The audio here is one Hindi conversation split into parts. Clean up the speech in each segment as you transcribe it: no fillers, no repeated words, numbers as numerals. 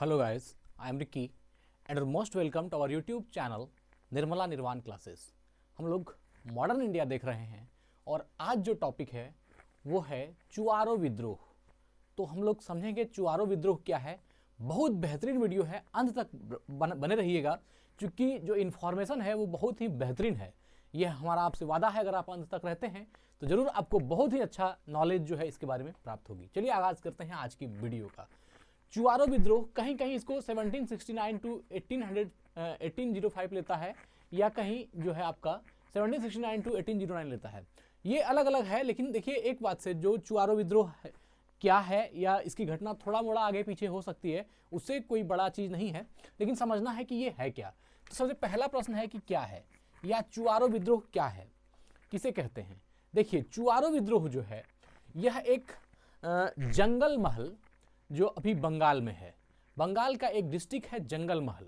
Hello guys, I am Ricky and you're most welcome to our YouTube channel Nirmala निर्वाण क्लासेस। हम लोग मॉडर्न इंडिया देख रहे हैं और आज जो टॉपिक है वो है चुआरो विद्रोह। तो हम लोग समझेंगे चुआरो विद्रोह क्या है। बहुत बेहतरीन वीडियो है, अंत तक बने रहिएगा क्योंकि जो इन्फॉर्मेशन है वो बहुत ही बेहतरीन है। यह हमारा आपसे वादा है, अगर आप अंत तक रहते हैं तो जरूर आपको बहुत ही अच्छा नॉलेज जो है इसके बारे में प्राप्त होगी। चलिए आगाज करते हैं आज की वीडियो का। चुआरो विद्रोह कहीं कहीं इसको 1769 टू 1805 लेता है या कहीं जो है आपका 1769 टू 1809 लेता है। ये अलग अलग है, लेकिन देखिए एक बात से जो चुआरो विद्रोह है, क्या है या इसकी घटना थोड़ा मोड़ा आगे पीछे हो सकती है, उससे कोई बड़ा चीज नहीं है, लेकिन समझना है कि ये है क्या। तो सबसे पहला प्रश्न है कि क्या है या चुआरो विद्रोह क्या है, किसे कहते हैं। देखिए चुआरो विद्रोह जो है यह एक जंगल महल जो अभी बंगाल में है, बंगाल का एक डिस्ट्रिक्ट है जंगल महल,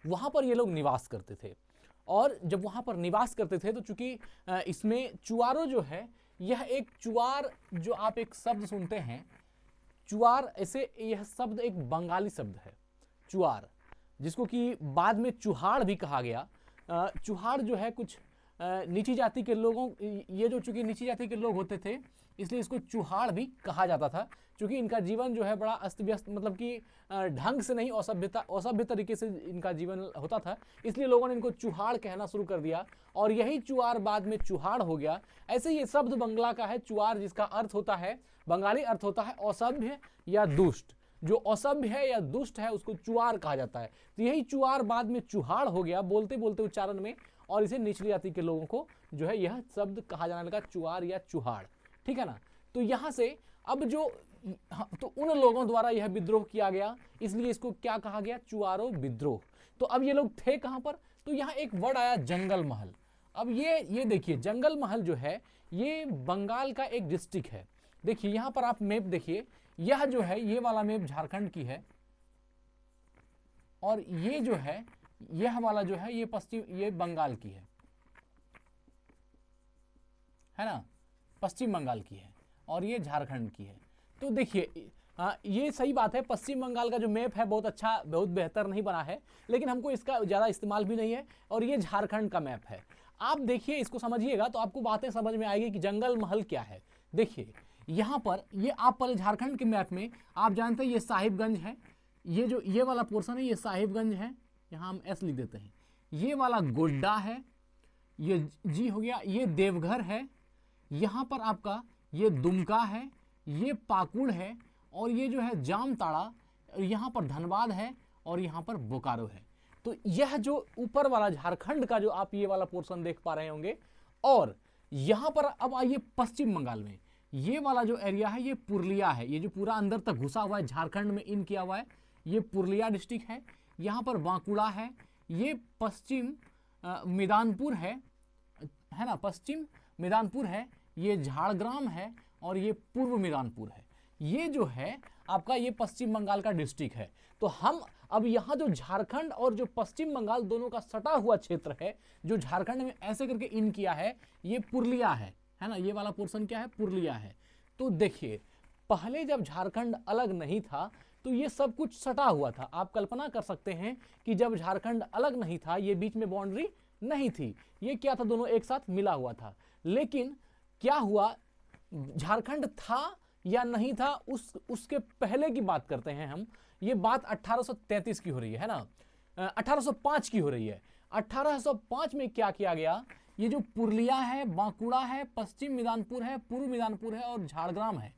वहाँ पर ये लोग निवास करते थे। और जब वहाँ पर निवास करते थे तो चूंकि इसमें चुआरो जो है यह एक चुआर, जो आप एक शब्द सुनते हैं चुआर, ऐसे यह शब्द एक बंगाली शब्द है चुआर, जिसको कि बाद में चुहाड़ भी कहा गया। चुहाड़ जो है कुछ नीची जाति के लोगों, ये जो चूंकि नीची जाति के लोग होते थे इसलिए इसको चुहाड़ भी कहा जाता था, क्योंकि इनका जीवन जो है बड़ा अस्त व्यस्त, मतलब कि ढंग से नहीं, असभ्य तरीके से इनका जीवन होता था, इसलिए लोगों ने इनको चुहाड़ कहना शुरू कर दिया और यही चुआर बाद में चुहाड़ हो गया। ऐसे ये शब्द बंगला का है चुआर, जिसका अर्थ होता है, बंगाली अर्थ होता है असभ्य या दुष्ट। जो असभ्य है या दुष्ट है उसको चुआर कहा जाता है। तो यही चुआर बाद में चुहाड़ हो गया बोलते बोलते उच्चारण में, और इसे निचली जाति के लोगों को जो है यह शब्द कहा जाने लगा चुआर या चुहाड़, ठीक है ना। तो यहां से अब जो तो उन लोगों द्वारा यह विद्रोह किया गया, इसलिए इसको क्या कहा गया, चुआरो विद्रोह। तो अब ये लोग थे कहां पर, तो यहां एक वर्ड आया जंगल महल। अब ये देखिए जंगल महल जो है ये बंगाल का एक डिस्ट्रिक्ट है। देखिए यहां पर आप मैप देखिए, यह जो है ये वाला मैप झारखंड की है और ये जो है यह वाला जो है ये पश्चिम, ये बंगाल की है ना, पश्चिम बंगाल की है और ये झारखंड की है। तो देखिए ये सही बात है, पश्चिम बंगाल का जो मैप है बहुत अच्छा, बहुत बेहतर नहीं बना है, लेकिन हमको इसका ज़्यादा इस्तेमाल भी नहीं है, और ये झारखंड का मैप है। आप देखिए इसको समझिएगा तो आपको बातें समझ में आएगी कि जंगल महल क्या है। देखिए यहाँ पर ये आप पहले झारखंड के मैप में आप जानते हैं ये साहिबगंज है, ये जो ये वाला पोर्शन है ये साहिबगंज है, यहाँ हम एस लिख देते हैं। ये वाला गोड्डा है, ये जी हो गया, ये देवघर है, यहाँ पर आपका ये दुमका है, ये पाकुड़ है, और ये जो है जामताड़ा, यहाँ पर धनबाद है, और यहाँ पर बोकारो है। तो यह जो ऊपर वाला झारखंड का जो आप ये वाला पोर्शन देख पा रहे होंगे, और यहाँ पर अब आइए पश्चिम बंगाल में ये वाला जो एरिया है ये पुरुलिया है, ये जो पूरा अंदर तक घुसा हुआ है झारखंड में इन किया हुआ है, ये पुरुलिया डिस्ट्रिक्ट है। यहाँ पर बांकुड़ा है, ये पश्चिम मिदानपुर है ना, पश्चिम मिदानपुर है, ये झाड़ग्राम है, और ये पूर्व मिदानपुर है। ये जो है आपका ये पश्चिम बंगाल का डिस्ट्रिक्ट है। तो हम अब यहाँ जो झारखंड और जो पश्चिम बंगाल दोनों का सटा हुआ क्षेत्र है, जो झारखंड में ऐसे करके इन किया है, ये पुरुलिया है ना, ये वाला पोर्शन क्या है, पुरुलिया है। तो देखिए पहले जब झारखंड अलग नहीं था तो ये सब कुछ सटा हुआ था। आप कल्पना कर सकते हैं कि जब झारखंड अलग नहीं था, ये बीच में बाउंड्री नहीं थी, ये क्या था, दोनों एक साथ मिला हुआ था। लेकिन क्या हुआ, झारखंड था या नहीं था उसके पहले की बात करते हैं हम। ये बात 1833 की हो रही है ना, 1805 की हो रही है। 1805 में क्या किया गया, ये जो पुरुलिया है, बांकुड़ा है, पश्चिम मिदानपुर है, पूर्व मिदानपुर है और झाड़ग्राम है,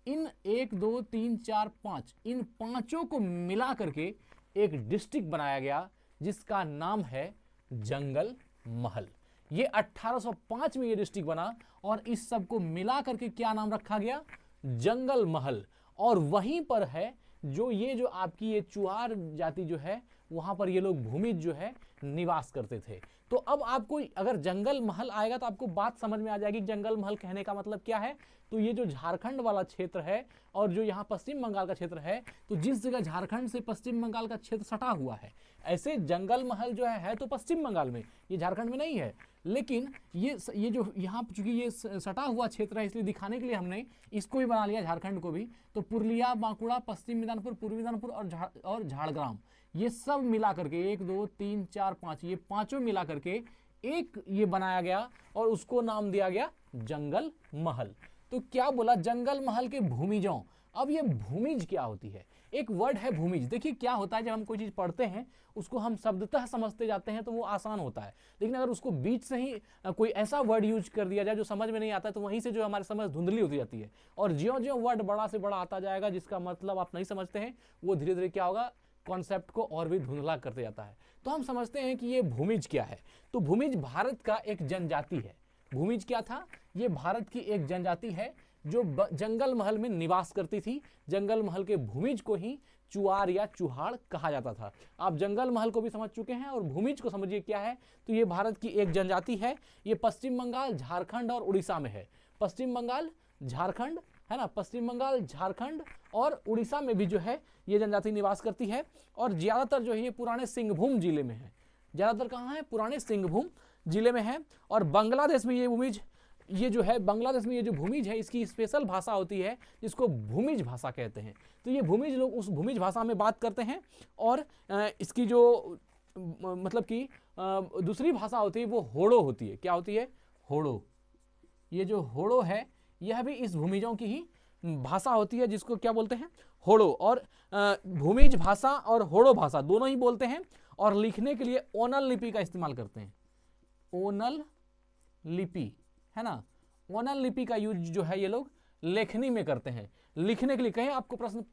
इन 1 2 3 4 5 इन पांचों को मिला करके एक डिस्ट्रिक्ट बनाया गया जिसका नाम है जंगल महल। ये 1805 में ये डिस्ट्रिक्ट बना और इस सब को मिला करके क्या नाम रखा गया, जंगल महल। और वहीं पर है जो आपकी ये चुआर जाति जो है, वहां पर ये लोग भूमिज जो है निवास करते थे। तो अब आपको अगर जंगल महल आएगा तो आपको बात समझ में आ जाएगी जंगल महल कहने का मतलब क्या है। तो ये जो झारखंड वाला क्षेत्र है और जो यहाँ पश्चिम बंगाल का क्षेत्र है, तो जिस जगह झारखंड से पश्चिम बंगाल का क्षेत्र सटा हुआ है, ऐसे जंगल महल जो है तो पश्चिम बंगाल में, ये झारखंड में नहीं है। लेकिन ये जो यहाँ चूंकि ये सटा हुआ क्षेत्र है, इसलिए दिखाने के लिए हमने इसको भी बना लिया, झारखंड को भी। तो पुरुलिया, बांकुड़ा, पश्चिम मिदनापुर, पूर्वी मिदनापुर और झाड़ग्राम, ये सब मिला करके 1 2 3 4 5, ये पांचों मिला करके एक ये बनाया गया और उसको नाम दिया गया जंगल महल। तो क्या बोला, जंगल महल के भूमिजों। अब ये भूमिज क्या होती है, एक वर्ड है भूमिज। देखिए क्या होता है, जब हम कोई चीज पढ़ते हैं उसको हम शब्दतः समझते जाते हैं तो वो आसान होता है, लेकिन अगर उसको बीच से ही कोई ऐसा वर्ड यूज कर दिया जाए जो समझ में नहीं आता है तो वहीं से जो हमारी समझ धुंधली होती जाती है। और ज्यों ज्यों वर्ड बड़ा से बड़ा आता जाएगा जिसका मतलब आप नहीं समझते हैं, वो धीरे धीरे क्या होगा, कॉन्सेप्ट को और भी धुंधला करते जाता है। तो हम समझते हैं कि ये भूमिज क्या है। तो भूमिज भारत का एक जनजाति है। भूमिज क्या था, ये भारत की एक जनजाति है जो जंगल महल में निवास करती थी। जंगल महल के भूमिज को ही चुआर या चुहाड़ कहा जाता था। आप जंगल महल को भी समझ चुके हैं और भूमिज को समझिए क्या है। तो ये भारत की एक जनजाति है। ये पश्चिम बंगाल, झारखंड और उड़ीसा में है। पश्चिम बंगाल, झारखंड, है ना, पश्चिम बंगाल, झारखंड और उड़ीसा में भी जो है ये जनजाति निवास करती है। और ज्यादातर जो है ये पुराने सिंहभूम जिले में है। ज्यादातर कहाँ है, पुराने सिंहभूम जिले में है। और बांग्लादेश में ये भूमिज, ये जो है बांग्लादेश में ये जो भूमिज है इसकी स्पेशल भाषा होती है जिसको भूमिज भाषा कहते हैं। तो ये भूमिज लोग उस भूमिज भाषा में बात करते हैं। और इसकी जो मतलब कि दूसरी भाषा होती है वो होड़ो होती है। क्या होती है, होड़ो। ये जो होड़ो है यह भी इस भूमिजों की ही भाषा होती है जिसको क्या बोलते हैं, होड़ो। और भूमिज भाषा और होड़ो भाषा दोनों ही बोलते हैं। और लिखने के लिए ओनल लिपि का इस्तेमाल करते हैं। ओनल लिपि, है ना, ओनल लिपि का यूज जो है ये लोग लेखनी में करते हैं। लिखने के लिए कहीं आपको प्रश्न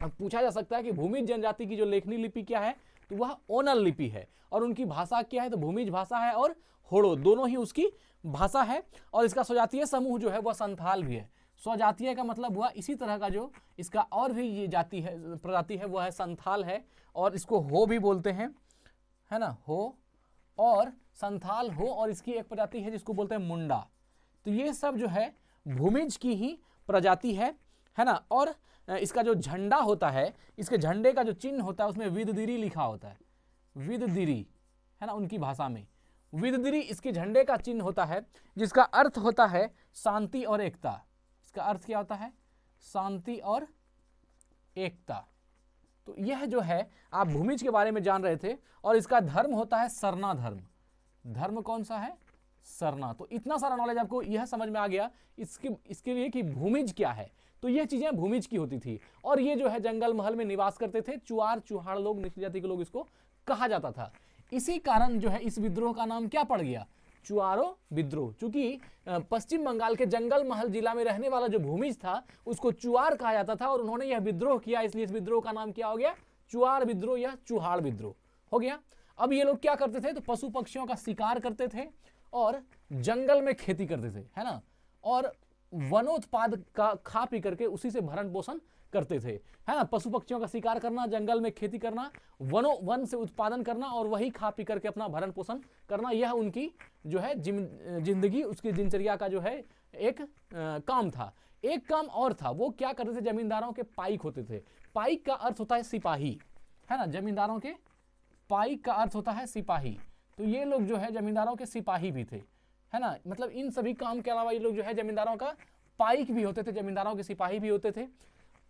पूछा जा सकता है कि भूमिज जनजाति की जो लेखनी लिपि क्या है, तो वह ओनल लिपि है। और उनकी भाषा क्या है, तो भूमिज भाषा है और होड़ो, दोनों ही उसकी भाषा है। और इसका स्वजातीय समूह जो है वह संथाल भी है। स्वजातीय का मतलब हुआ इसी तरह का जो इसका और भी ये जाति है, प्रजाति है, वह है संथाल है। और इसको हो भी बोलते हैं, है ना, हो और संथाल हो। और इसकी एक प्रजाति है जिसको बोलते हैं मुंडा। तो ये सब जो है भूमिज की ही प्रजाति है ना। और इसका जो झंडा होता है, इसके झंडे का जो चिन्ह होता है उसमें विददिरी लिखा होता है। विददिरी, है ना, उनकी भाषा में विददिरी इसके झंडे का चिन्ह होता है, जिसका अर्थ होता है शांति और एकता। इसका अर्थ क्या होता है, शांति और एकता। तो यह जो है आप भूमिज के बारे में जान रहे थे। और इसका धर्म होता है सरना धर्म। धर्म कौन सा है, सरना। तो इतना सारा नॉलेज आपको यह समझ में आ गया इसके लिए कि भूमिज क्या है। तो यह चीजें भूमिज की होती थी। और ये जो है जंगल महल में निवास करते थे। चुआर चुहाड़ लोग, निचली जाति के लोग इसको कहा जाता था। इसी कारण जो है इस विद्रोह का नाम क्या पड़ गया, चुआरो विद्रोह। चूंकि पश्चिम बंगाल के जंगल महल जिला में रहने वाला जो भूमिज था उसको चुआर कहा जाता था और उन्होंने यह विद्रोह किया, इसलिए इस विद्रोह का नाम क्या हो गया, चुआर विद्रोह या चुहाड़ विद्रोह हो गया। अब ये लोग क्या करते थे, तो पशु पक्षियों का शिकार करते थे और जंगल में खेती करते थे, है ना, और वनोत्पाद का खा पी करके उसी से भरण पोषण करते थे, है ना। पशु पक्षियों का शिकार करना, जंगल में खेती करना, वन से उत्पादन करना और वही खा पी करके अपना भरण पोषण करना, यह उनकी जो है जिंदगी, उसकी दिनचर्या का जो है एक काम था। एक काम और था, वो क्या करते थे, जमींदारों के पाइक होते थे। पाइक का अर्थ होता है सिपाही, है ना, जमींदारों के पाइक का अर्थ होता है सिपाही। तो ये लोग जो है जमींदारों के सिपाही भी थे, है ना। मतलब इन सभी काम के अलावा ये लोग जो है जमींदारों का पाइक भी होते थे, जमींदारों के सिपाही भी होते थे।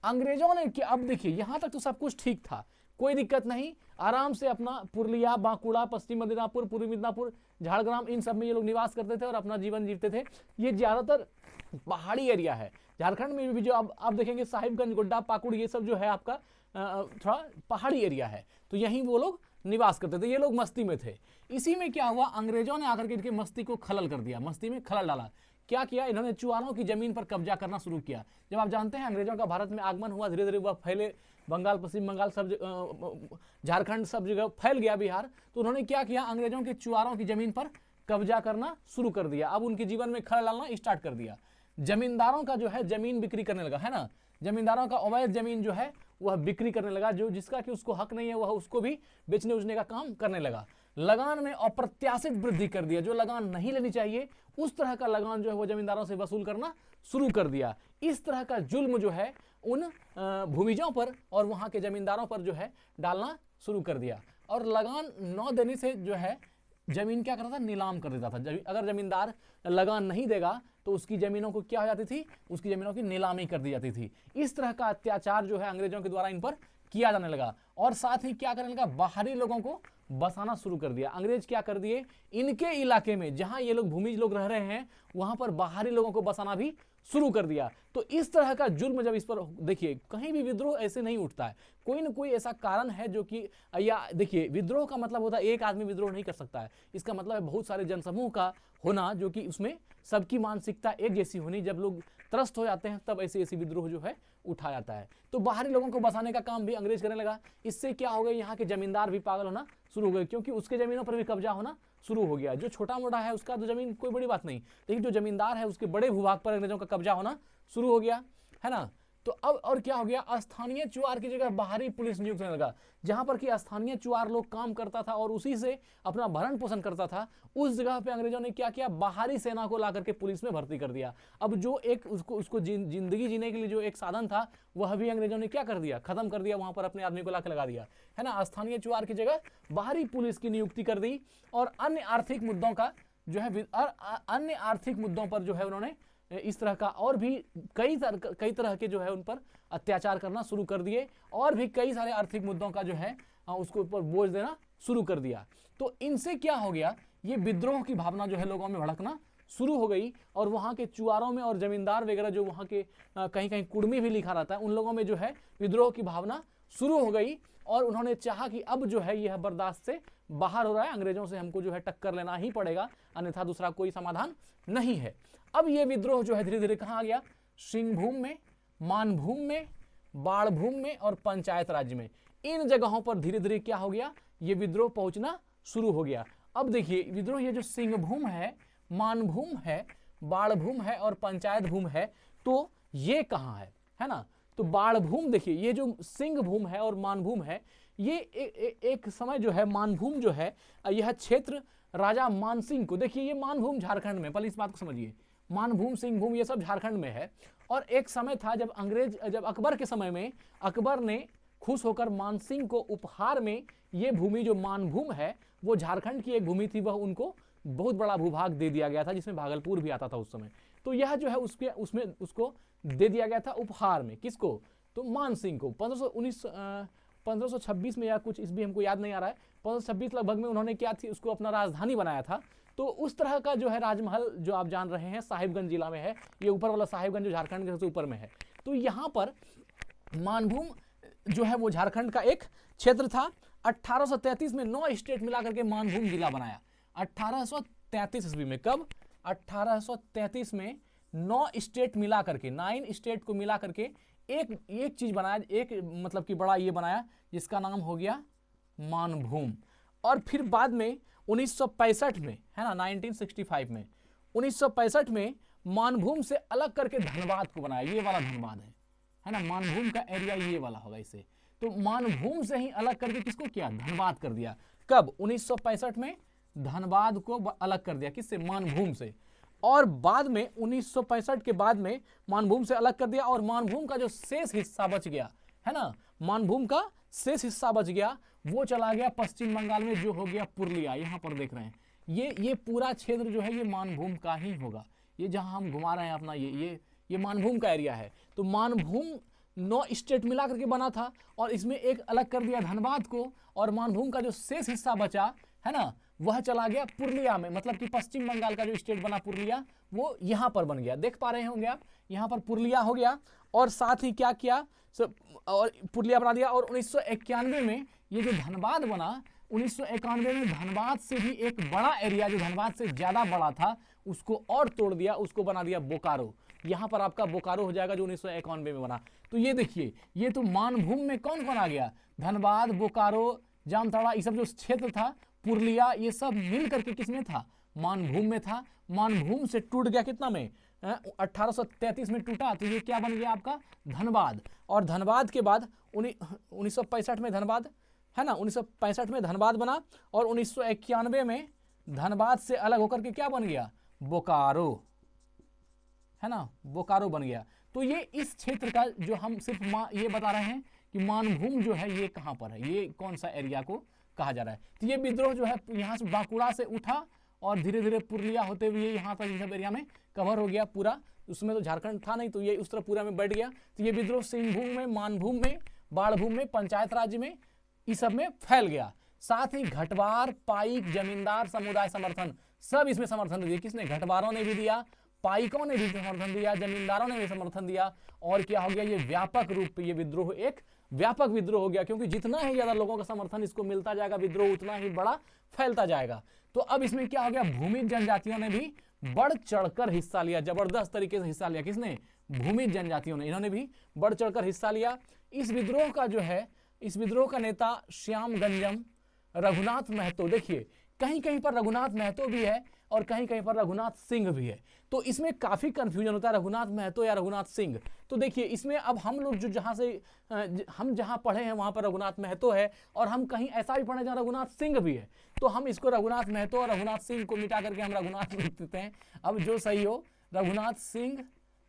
अंग्रेजों ने कि अब देखिए यहां तक तो सब कुछ ठीक था, कोई दिक्कत नहीं, आराम से अपना पुरुलिया, बांकुड़ा, पश्चिम मिदनापुर, पूर्वी मिदनापुर, झाड़ग्राम, इन सब में ये लोग निवास करते थे और अपना जीवन जीते थे। ये ज्यादातर पहाड़ी एरिया है। झारखंड में भी जो आप देखेंगे साहिबगंज, गोड्डा, पाकुड़, ये सब जो है आपका थोड़ा पहाड़ी एरिया है। तो यहीं वो लोग निवास करते थे। ये लोग मस्ती में थे। इसी में क्या हुआ, अंग्रेजों ने आकर के इनकी मस्ती को खलल कर दिया, मस्ती में खलल डाला। क्या किया, इन्होंने चुआरों की जमीन पर कब्जा करना शुरू किया। जब आप जानते हैं अंग्रेजों का भारत में आगमन हुआ, धीरे धीरे वह फैले, बंगाल, पश्चिम बंगाल, सब झारखंड, सब जगह फैल गया, बिहार। तो उन्होंने क्या किया, अंग्रेजों के चुआरों की जमीन पर कब्जा करना शुरू कर दिया। अब उनके जीवन में खलल डालना स्टार्ट कर दिया। जमींदारों का जो है जमीन बिक्री करने लगा, है ना, जमींदारों का अवैध जमीन जो है वह बिक्री करने लगा, जो जिसका कि उसको हक नहीं है वह उसको भी बेचने उचने का काम करने लगा। लगान में अप्रत्याशित वृद्धि कर दिया, जो लगान नहीं लेनी चाहिए उस तरह का लगान जो है वो जमींदारों से वसूल करना शुरू कर दिया। इस तरह का जुल्म जो है उन भूमिजों पर और वहां के जमींदारों पर जो है डालना शुरू कर दिया। और लगान न देने से जो है जमीन क्या करता था, नीलाम कर देता था। अगर जमींदार लगान नहीं देगा तो उसकी जमीनों को क्या हो जाती थी, उसकी जमीनों की नीलामी कर दी जाती थी। इस तरह का अत्याचार जो है अंग्रेजों के द्वारा इन पर किया जाने लगा। और साथ ही क्या करने लगा, बाहरी लोगों को बसाना शुरू कर दिया। अंग्रेज क्या कर दिए, इनके इलाके में जहां ये लोग भूमिज लोग रह रहे हैं वहां पर बाहरी लोगों को बसाना भी शुरू कर दिया। तो इस तरह का जुर्म जब इस पर, देखिए कहीं भी विद्रोह ऐसे नहीं उठता है, कोई ना कोई ऐसा कारण है जो कि, या देखिए विद्रोह का मतलब होता है एक आदमी विद्रोह नहीं कर सकता है, इसका मतलब है बहुत सारे जनसमूह का होना, जो कि उसमें सबकी मानसिकता एक जैसी होनी। जब लोग त्रस्त हो जाते हैं तब ऐसे विद्रोह जो है उठा जाता है। तो बाहरी लोगों को बसाने का काम भी अंग्रेज करने लगा। इससे क्या हो गया, यहाँ के जमींदार भी पागल होना शुरू हो गए, क्योंकि उसके जमीनों पर भी कब्जा होना शुरू हो गया। जो छोटा मोटा है उसका तो जमीन कोई बड़ी बात नहीं, लेकिन जो जमींदार है उसके बड़े भूभाग पर अंग्रेजों का कब्जा होना शुरू हो गया, है ना। तो अब और क्या हो गया, स्थानीय चुआर की जगह बाहरी पुलिस नियुक्त होने लगा। जहां पर कि स्थानीय चुआर लोग काम करता था और उसी से अपना भरण पोषण करता था, उस जगह पे अंग्रेजों ने क्या किया, बाहरी सेना को ला करके पुलिस में भर्ती कर दिया। अब जो एक उसको जिंदगी जीने के लिए जो एक साधन था वह भी अंग्रेजों ने क्या कर दिया, खत्म कर दिया। वहां पर अपने आदमी को लाकर लगा दिया, है ना। स्थानीय चुआर की जगह बाहरी पुलिस की नियुक्ति कर दी। और अन्य आर्थिक मुद्दों का जो है, अन्य आर्थिक मुद्दों पर जो है उन्होंने इस तरह का और भी कई तरह के जो है उन पर अत्याचार करना शुरू कर दिए, और भी कई सारे आर्थिक मुद्दों का जो है उसको ऊपर बोझ देना शुरू कर दिया। तो इनसे क्या हो गया, ये विद्रोह की भावना जो है लोगों में भड़कना शुरू हो गई। और वहां के चुआरों में और जमींदार वगैरह जो वहां के कहीं कहीं कुर्मी भी लिखा रहता है, उन लोगों में जो है विद्रोह की भावना शुरू हो गई। और उन्होंने चाहा कि अब जो है यह बर्दाश्त से बाहर हो रहा है, अंग्रेजों से हमको जो है टक्कर लेना ही पड़ेगा, अन्यथा दूसरा कोई समाधान नहीं है। अब ये विद्रोह जो है धीरे धीरे कहाँ आ गया, सिंहभूम में, मानभूम में, बाणभूम में और पंचायत राज्य में। इन जगहों पर धीरे धीरे क्या हो गया, ये विद्रोह पहुंचना शुरू हो गया। अब देखिए विद्रोह, ये जो सिंहभूम है, मानभूम है, बाणभूम है और पंचायत भूम है, तो ये कहाँ है ना। तो बाणभूम देखिए, ये जो सिंहभूम है और मानभूम है, ये एक समय जो है मानभूम जो है यह क्षेत्र राजा मानसिंह को, देखिए ये मानभूम झारखंड में, पहले इस बात को समझिए, मानभूम सिंहभूम ये सब झारखंड में है। और एक समय था जब अकबर के समय में अकबर ने खुश होकर मानसिंह को उपहार में ये भूमि जो मानभूम है, वो झारखंड की एक भूमि थी, वह उनको बहुत बड़ा भूभाग दे दिया गया था, जिसमें भागलपुर भी आता था उस समय। तो यह जो है उसमें उसको दे दिया गया था उपहार में, किसको, तो मानसिंह को। 1526 में या कुछ इस भी हमको याद नहीं आ रहा है, 1526 लगभग में उन्होंने क्या थी, उसको अपना राजधानी बनाया था। तो उस तरह का जो है राजमहल जो आप जान रहे हैं साहिबगंज जिला में है, ये ऊपर वाला साहिबगंज जो झारखंड के सबसे ऊपर में है। तो यहाँ पर मानभूम जो है वो झारखंड का एक क्षेत्र था। 1833 में 9 स्टेट मिला करके मानभूम जिला बनाया। 1833 ईस्वी में, कब, 1833 में 9 स्टेट मिला करके, 9 स्टेट को मिला करके एक चीज बनाया, एक मतलब कि बड़ा ये बनाया, जिसका नाम हो गया मानभूम। और फिर बाद में 1965 में, है ना, 1965 में, 1965 में मानभूम से अलग करके धनबाद को बनाया। ये वाला धनबाद है ना, मानभूम का एरिया ये वाला होगा इसे। तो मानभूम से ही अलग करके किसको किया, धनबाद कर दिया। कब, 1965 में धनबाद को अलग कर दिया, किससे, मानभूम से। और बाद में 1965 के बाद में मानभूम से अलग कर दिया, और मानभूम का जो शेष हिस्सा बच गया, है ना, मानभूम का शेष हिस्सा बच गया, वो चला गया पश्चिम बंगाल में, जो हो गया पुरुलिया। यहां पर देख रहे हैं, ये पूरा क्षेत्र जो है ये मानभूम का ही होगा। ये जहां हम घुमा रहे हैं अपना, ये मानभूम का एरिया है। तो मानभूम 9 स्टेट मिला करके बना था, और इसमें एक अलग कर दिया धनबाद को, और मानभूम का जो शेष हिस्सा बचा, है ना, वह चला गया पुरुलिया में। मतलब कि पश्चिम बंगाल का जो स्टेट बना पुरुलिया, वो यहां पर बन गया। देख पा रहे होंगे आप, यहां पर पुरुलिया हो गया। और साथ ही क्या किया, और पुरुलिया बना दिया। और 1991 में ये जो धनबाद बना, 1991 में धनबाद से भी एक बड़ा एरिया, जो धनबाद से ज्यादा बड़ा था, उसको और तोड़ दिया, उसको बना दिया बोकारो। यहां पर आपका बोकारो हो जाएगा, जो 1991 में बना। तो ये देखिए, ये तो मानभूम में कौन कौन आ गया, धनबाद, बोकारो, जामताड़ा, ये सब जो क्षेत्र था, पुरुलिया, ये सब मिल करके किसमें था, मानभूम में था। मानभूम से टूट गया कितना में, 1833 में टूटा। तो ये क्या बन गया आपका, धनबाद। और धनबाद के बाद 1965 में धनबाद, है ना, 1965 में धनबाद बना, और 1991 में धनबाद से अलग होकर के क्या बन गया, बोकारो, है ना, बोकारो बन गया। तो ये इस क्षेत्र का जो हम सिर्फ ये बता रहे हैं कि मानभूम जो है ये कहां पर है, ये कौन सा एरिया को कहा जा रहा है। तो ये विद्रोह जो है यहाँ से बांकुड़ा से उठा और धीरे धीरे पुरलिया होते हुए यहाँ तक इस सब एरिया में कवर हो गया पूरा। उसमें तो झारखंड था नहीं, तो ये उस तरफ पूरा में बैठ गया। तो ये विद्रोह सिंहभूम में, मानभूम में, बाढ़भूम में, पंचायत राज्य में, इस सब में फैल गया। साथ ही घटवार, पाइक, जमींदार समुदाय समर्थन, सब इसमें समर्थन दिया। किसने? घटवारों ने भी दिया, पाइकों ने भी समर्थन दिया, जमींदारों ने भी समर्थन दिया। और क्या हो गया? ये व्यापक रूप पे ये विद्रोह एक व्यापक विद्रोह हो गया, क्योंकि जितना ही ज्यादा लोगों का समर्थन इसको मिलता जाएगा, विद्रोह उतना ही बड़ा फैलता जाएगा। तो अब इसमें क्या हो गया? भूमिज जनजातियों ने भी बढ़ चढ़कर हिस्सा लिया, जबरदस्त तरीके से हिस्सा लिया। किसने? भूमिज जनजातियों ने, इन्होंने भी बढ़ चढ़कर हिस्सा लिया। इस विद्रोह का जो है, इस विद्रोह का नेता श्याम गंजम, रघुनाथ महतो, देखिए कहीं कहीं पर रघुनाथ महतो भी है और कहीं कहीं पर रघुनाथ सिंह भी है। तो इसमें काफी कंफ्यूजन होता है, रघुनाथ महतो या रघुनाथ सिंह। तो देखिए इसमें अब हम लोग जो हम जहां पढ़े हैं वहां पर रघुनाथ महतो है, और हम कहीं ऐसा भी पढ़े जहां रघुनाथ सिंह भी है। तो हम इसको रघुनाथ महतो और रघुनाथ सिंह को मिटा करके हम रघुनाथ लिख देते हैं। अब जो सही हो, रघुनाथ सिंह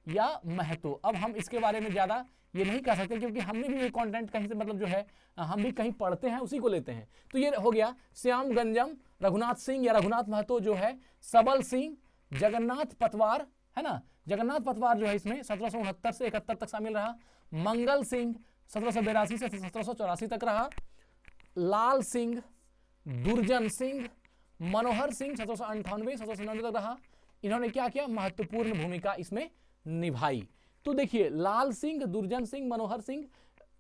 या महतो। अब हम इसके बारे में ज्यादा ये नहीं कह सकते, क्योंकि हमने भी ये कंटेंट कहीं से मतलब जो है हम भी कहीं पढ़ते हैं, उसी को लेते हैं। तो ये हो गया श्याम गंजम, रघुनाथ सिंह या रघुनाथ महतो जो है, सबल सिंह, जगन्नाथ पतवार, है ना, जगन्नाथ पतवार जो है इसमें 1769 से 71 तक शामिल रहा। मंगल सिंह 1782 से 1784 तक रहा। लाल सिंह, दुर्जन सिंह, मनोहर सिंह 1798 1799 तक रहा। इन्होंने क्या किया? महत्वपूर्ण भूमिका इसमें निभाई। तो देखिए लाल सिंह, दुर्जन सिंह, मनोहर सिंह,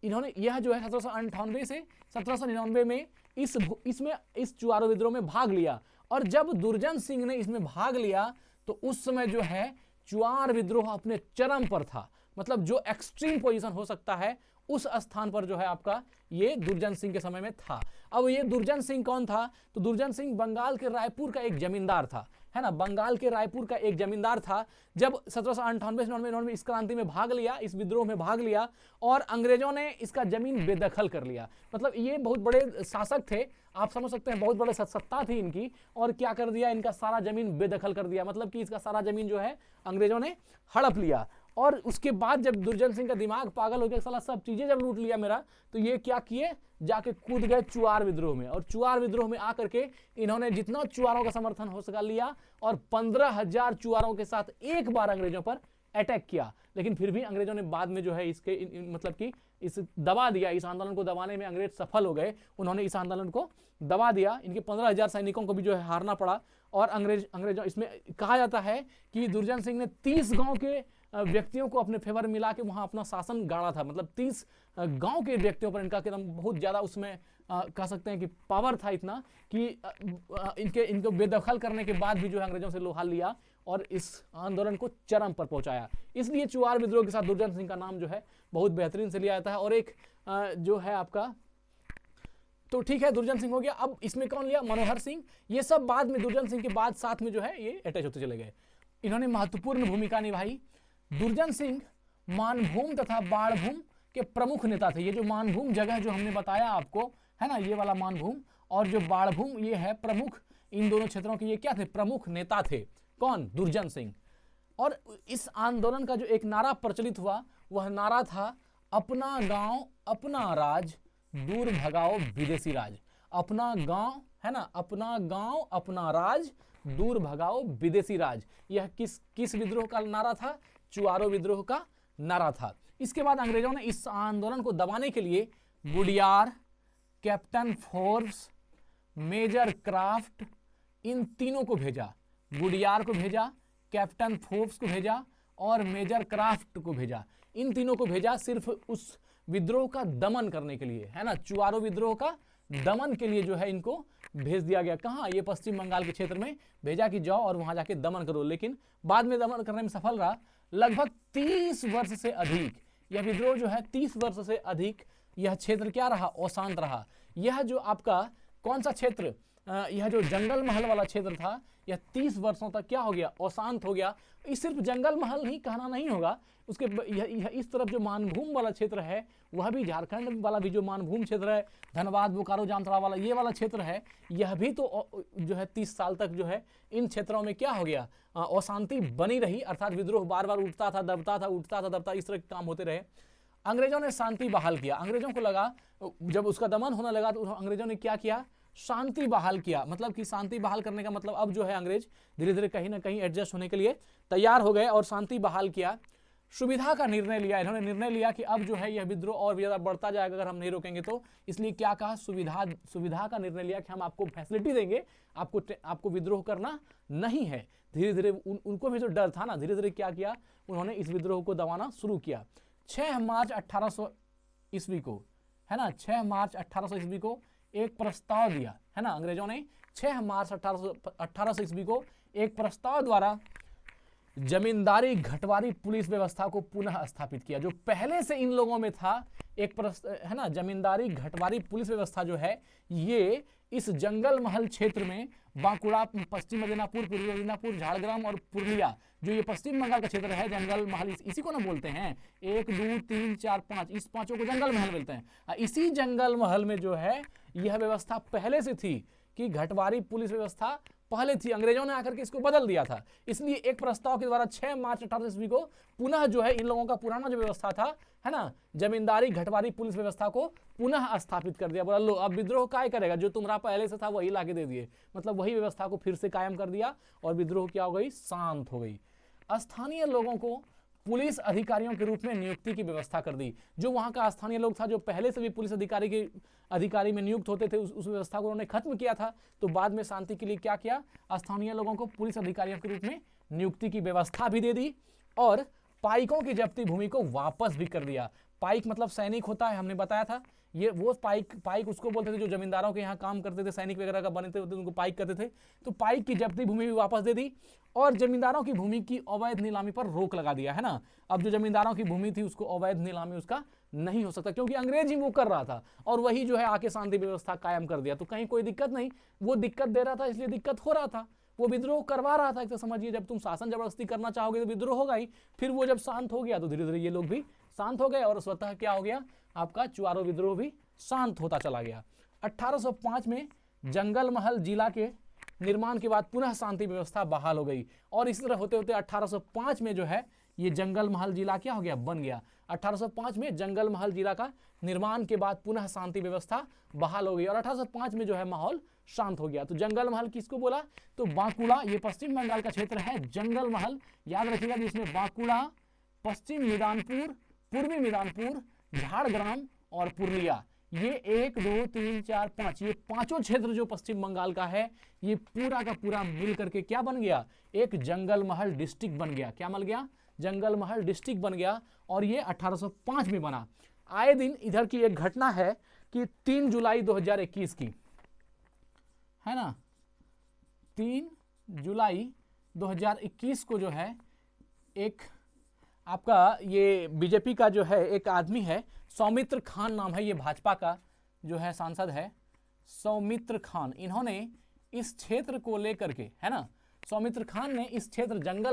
इन्होंने यह जो है 1798 से 1799 में इस चुआरो विद्रोह में भाग लिया। और जब दुर्जन सिंह ने इसमें भाग लिया तो उस समय जो है चुआर विद्रोह अपने चरम पर था, मतलब जो एक्सट्रीम पोजीशन हो सकता है उस स्थान पर जो है आपका ये दुर्जन सिंह के समय में था। अब ये दुर्जन सिंह कौन था? तो दुर्जन सिंह बंगाल के रायपुर का एक जमींदार था, है ना, बंगाल के रायपुर का एक जमींदार था। जब 1798 में इस क्रांति में भाग लिया, इस विद्रोह में भाग लिया, और अंग्रेजों ने इसका जमीन बेदखल कर लिया। मतलब ये बहुत बड़े शासक थे, आप समझ सकते हैं, बहुत बड़े सत्ता थी इनकी, और क्या कर दिया? इनका सारा जमीन बेदखल कर दिया, मतलब कि इसका सारा जमीन जो है अंग्रेजों ने हड़प लिया। और उसके बाद जब दुर्जन सिंह का दिमाग पागल हो गया, साला सब चीजें जब लूट लिया मेरा, तो ये क्या किए? जाके कूद गए चुआर विद्रोह में। और चुआर विद्रोह में आकर के इन्होंने जितना चुआरों का समर्थन हो सका लिया, और 15,000 चुआरों के साथ एक बार अंग्रेजों पर अटैक किया। लेकिन फिर भी अंग्रेजों ने बाद में जो है इसके मतलब कि इस दबा दिया, इस आंदोलन को दबाने में अंग्रेज सफल हो गए, उन्होंने इस आंदोलन को दबा दिया। इनके 15,000 सैनिकों को भी जो है हारना पड़ा। और अंग्रेजों इसमें कहा जाता है कि दुर्जन सिंह ने 30 गांव के व्यक्तियों को अपने फेवर मिला के वहां अपना शासन गाड़ा था। मतलब 30 गांव के व्यक्तियों पर इनका एकदम बहुत ज्यादा उसमें कह सकते हैं कि पावर था इतना कि इनको बेदखल करने के बाद भी जो है अंग्रेजों से लोहा लिया और इस आंदोलन को चरम पर पहुंचाया। इसलिए चुआर विद्रोह के साथ दुर्जन सिंह का नाम जो है बहुत बेहतरीन से लिया जाता है। और एक जो है आपका, तो ठीक है, दुर्जन सिंह हो गया। अब इसमें कौन लिया? मनोहर सिंह। ये सब बाद में दुर्जन सिंह के बाद साथ में जो है ये अटैच होते चले गए। इन्होंने महत्वपूर्ण भूमिका निभाई। दुर्जन सिंह मानभूम तथा बाढ़भूम के प्रमुख नेता थे। ये जो मानभूम जगह जो हमने बताया आपको, है ना, ये वाला मानभूम, और जो बाढ़भूम ये है प्रमुख, इन दोनों क्षेत्रों के ये क्या थे? प्रमुख नेता थे। कौन? दुर्जन सिंह। और इस आंदोलन का जो एक नारा प्रचलित हुआ, वह नारा था, अपना गांव अपना राज, दूर भगाओ विदेशी राज। अपना गांव, है ना, अपना गांव अपना राज, दूर भगाओ विदेशी राज। यह किस विद्रोह का नारा था? चुआरो विद्रोह का नारा था। इसके बाद अंग्रेजों ने इस आंदोलन को दबाने के लिए गुडियार, कैप्टन फोर्ब्स, मेजर क्राफ्ट, इन तीनों को भेजा। गुडियार को भेजा, कैप्टन फोर्ब्स को भेजा और मेजर क्राफ्ट को भेजा। इन तीनों को भेजा सिर्फ उस विद्रोह का दमन करने के लिए, है ना, चुआरो विद्रोह का दमन के लिए जो है इनको भेज दिया गया। कहां? ये पश्चिम बंगाल के क्षेत्र में भेजा कि जाओ और वहां जाके दमन करो। लेकिन बाद में दमन करने में सफल रहा। लगभग 30 वर्ष से अधिक यह विद्रोह जो है 30 वर्ष से अधिक यह क्षेत्र क्या रहा? अशांत रहा। यह जो आपका कौन सा क्षेत्र, यह जो जंगल महल वाला क्षेत्र था, यह 30 वर्षों तक क्या हो गया? अशांत हो गया। इस सिर्फ जंगल महल ही कहना नहीं होगा, उसके यह इस तरफ जो मानभूम वाला क्षेत्र है, वह भी झारखंड वाला भी जो मानभूम क्षेत्र है, धनबाद, बोकारो, जामताड़ा वाला ये वाला क्षेत्र है, यह भी तो जो है 30 साल तक जो है इन क्षेत्रों में क्या हो गया? अशांति बनी रही। अर्थात विद्रोह बार बार उठता था, दबता था, उठता था, दबता, इस तरह के काम होते रहे। अंग्रेजों ने शांति बहाल किया। अंग्रेजों को लगा, जब उसका दमन होने लगा तो अंग्रेजों ने क्या किया? शांति बहाल किया। मतलब कि शांति बहाल करने का मतलब अब जो है अंग्रेज धीरे धीरे कहीं ना कहीं एडजस्ट होने के लिए तैयार हो गए और शांति बहाल किया। सुविधा का निर्णय लिया, इन्होंने निर्णय लिया कि अब जो है यह विद्रोह और भी ज्यादा बढ़ता जाएगा अगर हम नहीं रोकेंगे तो। इसलिए क्या कहा, सुविधा का निर्णय लिया कि हम आपको फैसिलिटी देंगे, आपको विद्रोह करना नहीं है। धीरे धीरे उनको भी जो डर था ना, धीरे धीरे क्या किया, उन्होंने इस विद्रोह को दबाना शुरू किया। 6 मार्च 1800 ईस्वी को, है ना, 6 मार्च 1800 ईस्वी को एक प्रस्ताव दिया, है ना, अंग्रेजों ने 6 मार्च 1800 ईस्वी को एक प्रस्ताव द्वारा जमींदारी घटवारी पुलिस व्यवस्था को पुनः स्थापित किया। जो पहले से इन लोगों में था है ना, जमींदारी घटवारी पुलिस व्यवस्था जो है, ये इस जंगल महल क्षेत्र में बांकुड़ा, पश्चिम मिदनापुर, पूर्वी मिदनापुर, झाड़ग्राम और पुरुलिया, जो ये पश्चिम बंगाल का क्षेत्र है, जंगल महल इसी को ना बोलते हैं, 1 2 3 4 5, इस पांचों को जंगल महल बोलते हैं। इसी जंगल महल में जो है यह व्यवस्था पहले से थी कि घटवारी पुलिस व्यवस्था पहले थी, अंग्रेजों ने आकर के इसको बदल दिया था। इसलिए एक प्रस्ताव के द्वारा 6 मार्च 1800 ईस्वी को पुनः जो है इन लोगों का पुराना जो व्यवस्था था, है ना, जमींदारी घटवारी पुलिस व्यवस्था को पुनः स्थापित कर दिया। बोला लो अब विद्रोह काय करेगा, जो तुम्हारा पहले से था वही लाके दे दिए, मतलब वही व्यवस्था को फिर से कायम कर दिया और विद्रोह क्या हो गई, शांत हो गई। स्थानीय लोगों को पुलिस अधिकारियों के रूप में नियुक्ति की व्यवस्था कर दी। जो वहां का स्थानीय लोग था, जो पहले से भी पुलिस अधिकारी में नियुक्त होते थे, उस व्यवस्था को उन्होंने खत्म किया था। तो बाद में शांति के लिए क्या किया, स्थानीय लोगों को पुलिस अधिकारियों के रूप में नियुक्ति की व्यवस्था भी दे दी और पाइकों की जब्ती भूमि को वापस भी कर दिया। पाइक मतलब सैनिक होता है, हमने बताया था, ये वो पाइक उसको बोलते थे जो जमींदारों के यहाँ काम करते थे, सैनिक वगैरह का बने थे उनको पाइक कहते थे। तो पाइक की जब्ती भूमि भी वापस दे दी और जमींदारों की भूमि की अवैध नीलामी पर रोक लगा दिया, है ना। अब जो जमींदारों की भूमि थी उसको अवैध नीलामी उसका नहीं हो सकता, क्योंकि अंग्रेज ही वो कर रहा था और वही जो है आके शांति व्यवस्था कायम कर दिया। तो कहीं कोई दिक्कत नहीं, वो दिक्कत दे रहा था इसलिए दिक्कत हो रहा था, वो विद्रोह करवा रहा था। एक तो समझिए, जब तुम शासन जबरदस्ती करना चाहोगे तो विद्रोह होगा ही। फिर वो जब शांत हो गया तो धीरे धीरे ये लोग भी शांत हो गए और स्वतः क्या हो गया, आपका चुआरो विद्रोह भी शांत होता चला गया। 1805 में जंगल महल जिला के निर्माण के बाद पुनः शांति व्यवस्था बहाल हो गई और इसी तरह होते होते 1805 में जो है ये जंगल महल जिला क्या हो गया, बन गया। 1805 में जंगल महल जिला का निर्माण के बाद पुनः शांति व्यवस्था बहाल हो गई और 1805 में जो है माहौल शांत हो गया। तो जंगल महल किसको बोला, तो बांकुड़ा, ये पश्चिम बंगाल का क्षेत्र है, जंगल महल याद रखिएगा, जिसमें बांकुड़ा, पश्चिम मिदनापुर, पूर्वी मिदनापुर, झाड़ग्राम और पुरुलिया, ये 1 2 3 4 5, ये पांचों क्षेत्र जो पश्चिम बंगाल का है, ये पूरा का पूरा मिल करके क्या बन गया, एक जंगल महल डिस्ट्रिक्ट बन गया। क्या बन गया, जंगल महल डिस्ट्रिक्ट बन गया और ये 1805 में बना। आए दिन इधर की एक घटना है कि 3 जुलाई 2021 की, है ना, 3 जुलाई 2021 को जो है एक आपका ये बीजेपी का जो है एक आदमी है, सौमित्र खान नाम है, ये भाजपा का जो है सांसद है सौमित्र खान। इन्होंने इस क्षेत्र को लेकर के, है ना, सौमित्र खान ने इस क्षेत्र जंगल